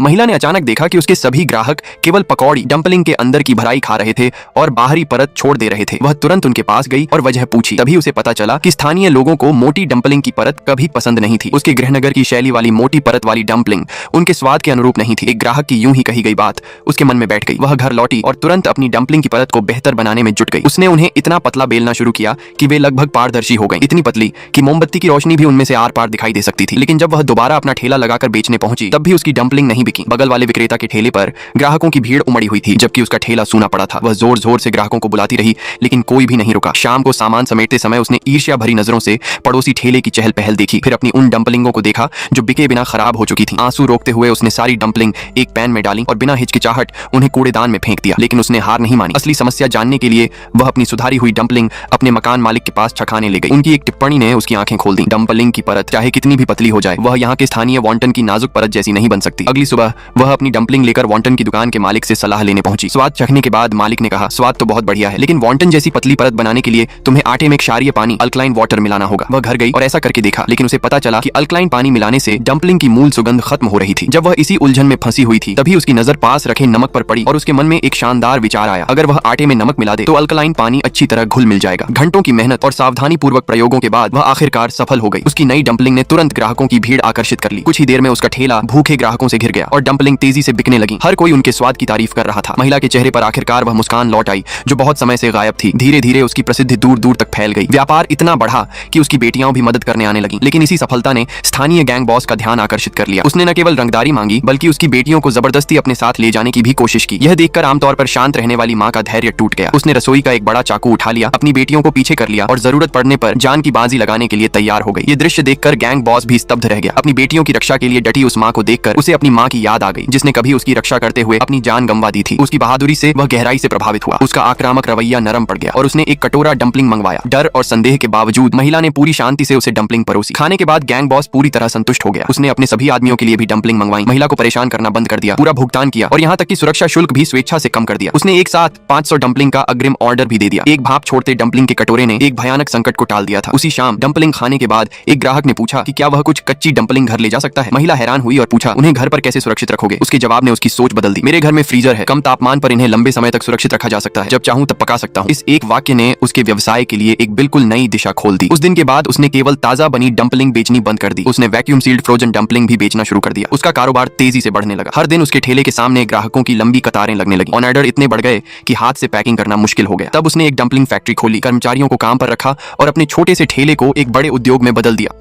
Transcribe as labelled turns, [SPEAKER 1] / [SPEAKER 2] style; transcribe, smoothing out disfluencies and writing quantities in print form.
[SPEAKER 1] महिला ने अचानक देखा कि उसके सभी ग्राहक केवल पकौड़ी डंपलिंग के अंदर की भराई खा रहे थे और बाहरी परत छोड़ दे रहे थे। वह तुरंत उनके पास गई और वजह पूछी। तभी उसे पता चला कि स्थानीय लोगों को मोटी डंपलिंग की परत कभी पसंद नहीं थी। उसके गृहनगर की शैली वाली मोटी परत वाली डंपलिंग उनके स्वाद के अनुरूप नहीं थी। एक ग्राहक की यूं ही कही गई बात उसके मन में बैठ गई। वह घर लौटी और तुरंत अपनी डंपलिंग की परत को बेहतर बनाने में जुट गई। उसने उन्हें इतना पतला बेलना शुरू किया कि वे लगभग पारदर्शी हो गई, इतनी पतली कि मोमबत्ती की रोशनी भी उनमें से आर पार दिखाई दे सकती थी। लेकिन जब वह दोबारा अपना ठेला लगाकर बेचने पहुंची तब भी उसकी डंपलिंग नहीं बिकी। बगल वाले विक्रेता के ठेले पर ग्राहकों की भीड़ उमड़ी हुई थी, जबकि उसका ठेला सूना पड़ा था। वह जोर जोर से ग्राहकों को बुलाती रही, लेकिन कोई भी नहीं रुका। शाम को सामान समेटते समय उसने ईर्ष्या भरी नजरों से पड़ोसी ठेले की चहल पहल देखी, फिर अपनी उन डंपलिंगों को देखा जो बिके बिना खराब हो चुकी थी। आंसू रोकते हुए उसने सारी डंपलिंग एक पैन में डाली और बिना हिचकिचाहट उन्हें कूड़ेदान में फेंक दिया। लेकिन उसने हार नहीं मानी। असली समस्या जानने के लिए वह अपनी सुधारी हुई डंपलिंग अपने मकान मालिक के पास चखाने ले गई। उनकी एक टिप्पणी ने उसकी आंखें खोल दी। डंपलिंग की परत चाहे कितनी भी पतली हो जाए, वह यहाँ के स्थानीय वॉन्टन की नाजुक परत जैसी नहीं बन सकती। अगली सुबह वह अपनी डंपलिंग लेकर वॉन्टन की दुकान के मालिक से सलाह लेने पहुंची। स्वाद चखने के बाद मालिक ने कहा, स्वाद तो बहुत बढ़िया है, लेकिन वॉन्टन जैसी पतली परत बनाने के लिए तुम्हें आटे में क्षारीय पानी अल्कलाइन वाटर मिलाना होगा। वह घर गई और ऐसा करके देखा, लेकिन उसे पता चला कि अल्कलाइन पानी मिलाने से डंपलिंग की मूल सुगंध खत्म हो रही थी। जब वह इसी उलझन में फंसी हुई थी तभी उसकी नजर पास रखे नमक पर पड़ी और उसके मन में एक शानदार विचार आया। अगर वह आटे में नमक मिला दे तो अल्कलाइन पानी अच्छी तरह घुल मिल जाएगा। घंटों की मेहनत और सावधानी पूर्वक प्रयोगों के बाद वह आखिरकार सफल हो गई। उसकी नई डंपलिंग ने तुरंत ग्राहकों की भीड़ आकर्षित कर ली। कुछ ही देर में उसका ठेला भूखे ग्राहकों से घिर गया और डंपलिंग तेजी से बिकने लगी। हर कोई उनके स्वाद की तारीफ कर रहा था। महिला के चेहरे पर आखिरकार वह मुस्कान लौट आई जो बहुत समय से गायब थी। धीरे धीरे उसकी प्रसिद्धि दूर दूर तक फैल गई। व्यापार इतना बढ़ा कि उसकी बेटियां भी मदद करने आने लगी। लेकिन इसी सफलता ने स्थानीय गैंग बॉस का ध्यान आकर्षित कर लिया। उसने न केवल रंगदारी मांगी बल्कि उसकी बेटियों को जबरदस्ती अपने साथ ले जाने की भी कोशिश की। यह देखकर आमतौर पर शांत रहने वाली मां का धैर्य टूट गया। उसने रसोई का एक बड़ा चाकू उठा लिया, अपनी बेटियों को पीछे कर लिया और जरूरत पड़ने पर जान की बाजी लगाने के लिए तैयार हो गई। ये दृश्य देखकर गैंग बॉस भी स्तब्ध रह गया। अपनी बेटियों की रक्षा के लिए डटी उस मां को देखकर उसे अपनी मां की याद आ गई, जिसने कभी उसकी रक्षा करते हुए अपनी जान गंवा दी थी। उसकी बहादुरी से वह गहराई से प्रभावित हुआ। उसका आक्रामक रवैया नरम पड़ गया और उसने एक कटोरा डंपलिंग मंगवाया। डर और संदेह के बावजूद महिला ने पूरी शांति से उसे डंपलिंग परोसी। खाने के बाद गैंग बॉस पूरी तरह संतुष्ट हो गया। उसने अपने सभी आदमियों के लिए भी डंपलिंग मंगवाई, महिला को परेशान करना बंद कर दिया, पूरा भुगतान किया और यहाँ तक कि सुरक्षा शुल्क भी स्वेच्छा से कम कर दिया। उसने एक साथ 500 डंपलिंग का अग्रिम ऑर्डर भी दे दिया। एक भाप छोड़ते डंपलिंग के कटोरे ने एक भयानक संकट को टाल दिया था। उसी शाम डंपलिंग खाने के बाद एक ग्राहक ने पूछा कि क्या वह कुछ कच्ची डंपलिंग घर ले जा सकता है। महिला हैरान हुई और पूछा, उन्हें घर पर कैसे सुरक्षित रखोगे? उसके जवाब ने उसकी सोच बदल दी। मेरे घर में फ्रीजर है, कम तापमान पर इन्हें लंबे समय तक सुरक्षित रखा जा सकता है, जब चाहूं तब पका सकता हूं। इस एक वाक्य ने उसके व्यवसाय के लिए एक बिल्कुल नई दिशा खोल दी। उस दिन के बाद उसने केवल ताजा बनी डंपलिंग बेचनी बंद कर दी। उसने वैक्यूम सील्ड फ्रोजन डंपलिंग भी बेचना शुरू कर दिया। उसका कारोबार तेजी से बढ़ने लगा। हर दिन उसके ठेले के सामने ग्राहकों की लंबी कतारें लगने लगी। ऑर्डर इतने बढ़ गए कि हाथ से पैकिंग करना मुश्किल हो गया। तब उसने एक डंपलिंग फैक्ट्री खोली, कर्मचारियों को काम पर रखा और अपने छोटे से ठेले को एक बड़े उद्योग में बदल दिया।